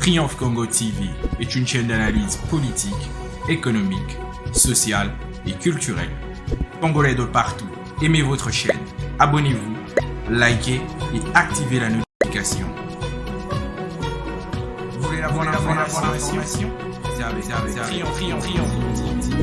Triomphe Congo TV est une chaîne d'analyse politique, économique, sociale et culturelle. Congolais de partout, aimez votre chaîne, abonnez-vous, likez et activez la notification. Vous voulez avoir l'information? C'est avec Triomphe Congo TV.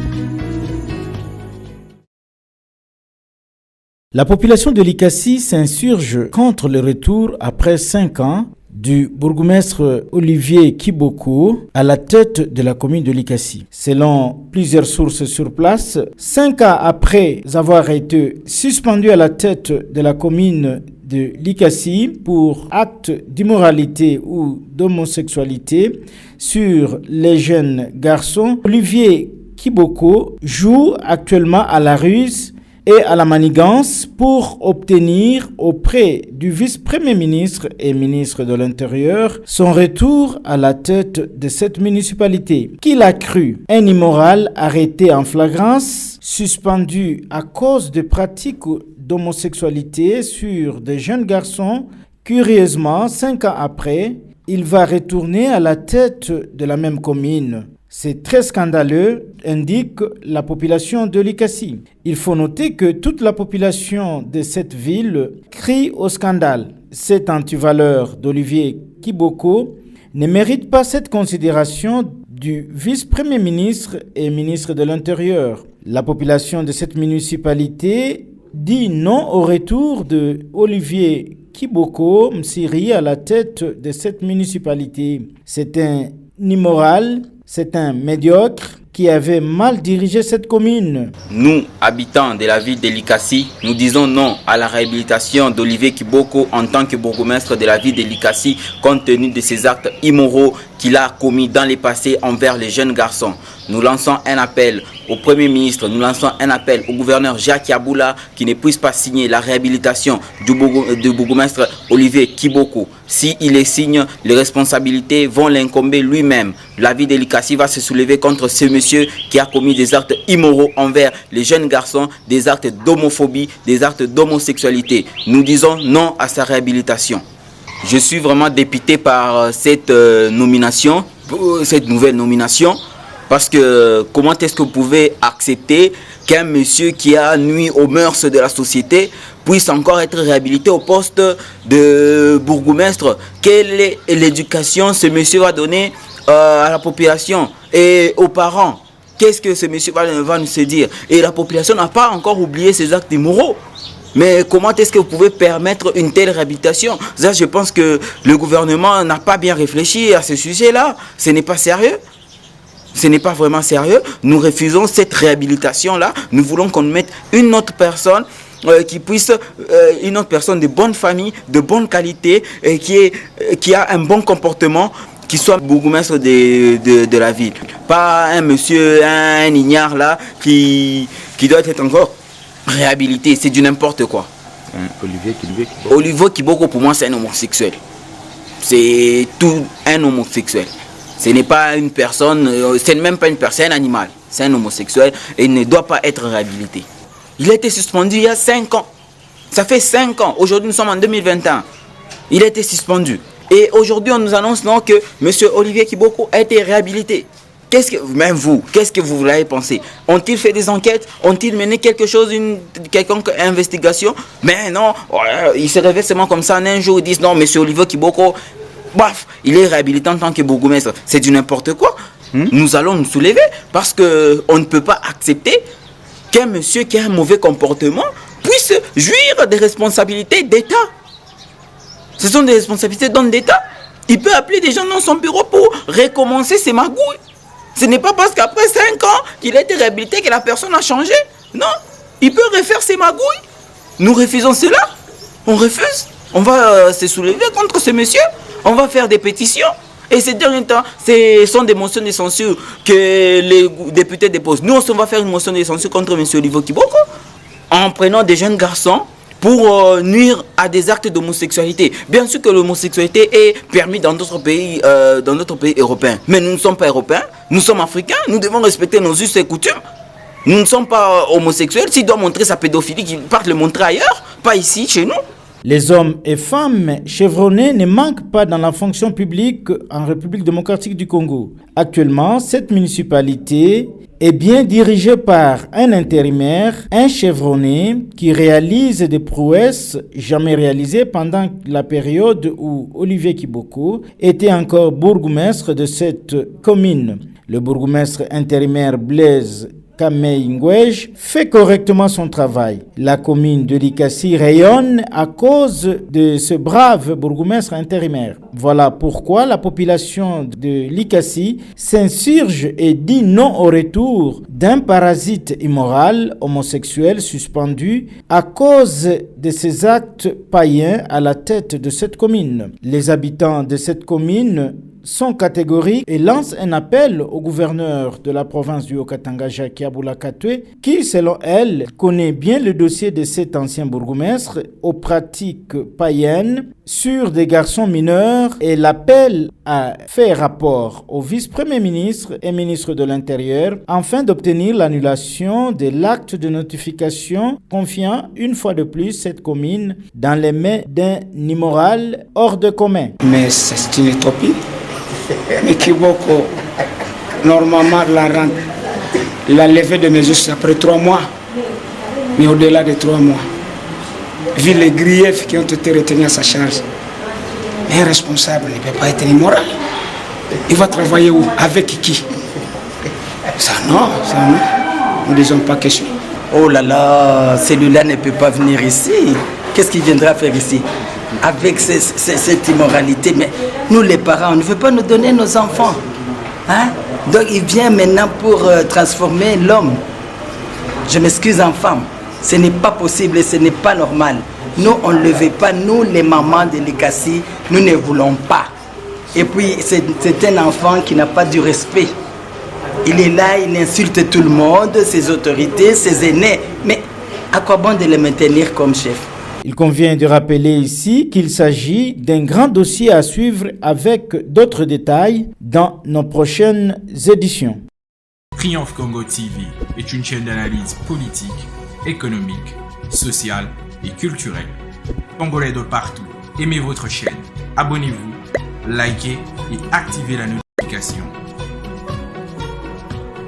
La population de Likasi s'insurge contre le retour après 5 ans du bourgmestre Olivier Kiboko à la tête de la commune de Likasi. Selon plusieurs sources sur place, 5 ans après avoir été suspendu à la tête de la commune de Likasi pour actes d'immoralité ou d'homosexualité sur les jeunes garçons, Olivier Kiboko joue actuellement à la ruse et à la manigance pour obtenir auprès du vice-premier ministre et ministre de l'Intérieur son retour à la tête de cette municipalité. Qu'il a cru un immoral arrêté en flagrance, suspendu à cause de pratiques d'homosexualité sur des jeunes garçons. Curieusement, 5 ans après, il va retourner à la tête de la même commune. C'est très scandaleux, indique la population de Likasi. Il faut noter que toute la population de cette ville crie au scandale. Cette antivaleur d'Olivier Kiboko ne mérite pas cette considération du vice-premier ministre et ministre de l'Intérieur. La population de cette municipalité dit non au retour de Olivier Kiboko Msiri à la tête de cette municipalité. C'est un immoral. C'est un médiocre qui avait mal dirigé cette commune. Nous, habitants de la ville de Likasi, nous disons non à la réhabilitation d'Olivier Kiboko en tant que bourgmestre de la ville de Likasi, compte tenu de ses actes immoraux qu'il a commis dans le passé envers les jeunes garçons. Nous lançons un appel au Premier ministre, nous lançons un appel au gouverneur Jacques Yaboula qui ne puisse pas signer la réhabilitation du bourgmestre Olivier Kiboko. S'il les signe, les responsabilités vont l'incomber lui-même. La ville de Likasi va se soulever contre ce monsieur qui a commis des actes immoraux envers les jeunes garçons, des actes d'homophobie, des actes d'homosexualité. Nous disons non à sa réhabilitation. Je suis vraiment dépité par cette nomination, cette nouvelle nomination. Parce que comment est-ce que vous pouvez accepter qu'un monsieur qui a nui aux mœurs de la société puisse encore être réhabilité au poste de bourgmestre? Quelle est l'éducation ce monsieur va donner à la population et aux parents? Qu'est-ce que ce monsieur va nous se dire? Et la population n'a pas encore oublié ses actes immoraux. Mais comment est-ce que vous pouvez permettre une telle réhabilitation? Ça, je pense que le gouvernement n'a pas bien réfléchi à ce sujet-là. Ce n'est pas sérieux. Ce n'est pas vraiment sérieux. Nous refusons cette réhabilitation-là. Nous voulons qu'on mette une autre personne qui puisse, une autre personne de bonne famille, de bonne qualité, et qui a un bon comportement, qui soit bourgmestre de la ville. Pas un monsieur, un ignare là, qui doit être encore réhabilité. C'est du n'importe quoi. Olivier Kiboko, pour moi, c'est un homosexuel. C'est tout un homosexuel. Ce n'est pas une personne, c'est même pas une personne animale. C'est un homosexuel et il ne doit pas être réhabilité. Il a été suspendu il y a 5 ans. Ça fait 5 ans. Aujourd'hui, nous sommes en 2021. Il a été suspendu. Et aujourd'hui, on nous annonce non, que M. Olivier Kiboko a été réhabilité. Même vous, qu'est-ce que vous l'avez pensé? Ont-ils fait des enquêtes? Ont-ils mené quelque chose, quelconque investigation? Mais non, ils se réveillent seulement comme ça. Un jour, ils disent non, M. Olivier Kiboko, baf, il est réhabilité en tant que bourgmestre. C'est du n'importe quoi. Nous allons nous soulever parce qu'on ne peut pas accepter qu'un monsieur qui a un mauvais comportement puisse jouir des responsabilités d'État. Ce sont des responsabilités d'homme d'État. Il peut appeler des gens dans son bureau pour recommencer ses magouilles. Ce n'est pas parce qu'après 5 ans qu'il a été réhabilité que la personne a changé. Non, il peut refaire ses magouilles. Nous refusons cela. On refuse. On va se soulever contre ce monsieur. On va faire des pétitions. Et ces derniers temps, ce sont des motions de censure que les députés déposent. Nous, on va faire une motion de censure contre M. Olivier Kiboko en prenant des jeunes garçons pour nuire à des actes d'homosexualité. Bien sûr que l'homosexualité est permise dans d'autres pays européens. Mais nous ne sommes pas européens, nous sommes africains, nous devons respecter nos us et coutumes. Nous ne sommes pas homosexuels. S'il doit montrer sa pédophilie, qu'il parte le montrer ailleurs, pas ici, chez nous. Les hommes et femmes chevronnés ne manquent pas dans la fonction publique en République démocratique du Congo. Actuellement, cette municipalité est bien dirigée par un intérimaire, un chevronné qui réalise des prouesses jamais réalisées pendant la période où Olivier Kiboko était encore bourgmestre de cette commune. Le bourgmestre intérimaire Blaise Kamei Ngwej fait correctement son travail. La commune de Likasi rayonne à cause de ce brave bourgmestre intérimaire. Voilà pourquoi la population de Likasi s'insurge et dit non au retour d'un parasite immoral homosexuel suspendu à cause de ses actes païens à la tête de cette commune. Les habitants de cette commune sont catégoriques et lancent un appel au gouverneur de la province du Haut-Katanga, Jacques Yaboula Katwe, qui, selon elle, connaît bien le dossier de cet ancien bourgmestre aux pratiques païennes sur des garçons mineurs, et l'appel à faire rapport au vice-premier ministre et ministre de l'Intérieur afin d'obtenir l'annulation de l'acte de notification confiant une fois de plus cette commune dans les mains d'un immoral hors de commun. Mais c'est une utopie. Mais Kiboko, normalement, la levée de mesures, c'est après 3 mois. Mais au-delà de 3 mois, vu les griefs qui ont été retenus à sa charge, un responsable ne peut pas être immoral. Il va travailler où? Avec qui? Ça non. Nous ne disons pas question. Oh là là, celui-là ne peut pas venir ici. Qu'est-ce qu'il viendra faire ici? Avec cette immoralité, mais nous les parents, on ne veut pas nous donner nos enfants. Hein? Donc il vient maintenant pour transformer l'homme. Je m'excuse en femme. Ce n'est pas possible et ce n'est pas normal. Nous, on ne le veut pas. Nous, les mamans de Likasi, nous ne voulons pas. Et puis, c'est un enfant qui n'a pas du respect. Il est là, il insulte tout le monde, ses autorités, ses aînés. Mais à quoi bon de les maintenir comme chef? Il convient de rappeler ici qu'il s'agit d'un grand dossier à suivre avec d'autres détails dans nos prochaines éditions. Triomphe Congo TV est une chaîne d'analyse politique, économique, sociale et culturelle. Congolais de partout, aimez votre chaîne, abonnez-vous, likez et activez la notification.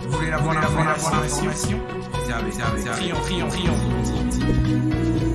Vous voulez avoir l'information? Triomphe Congo TV.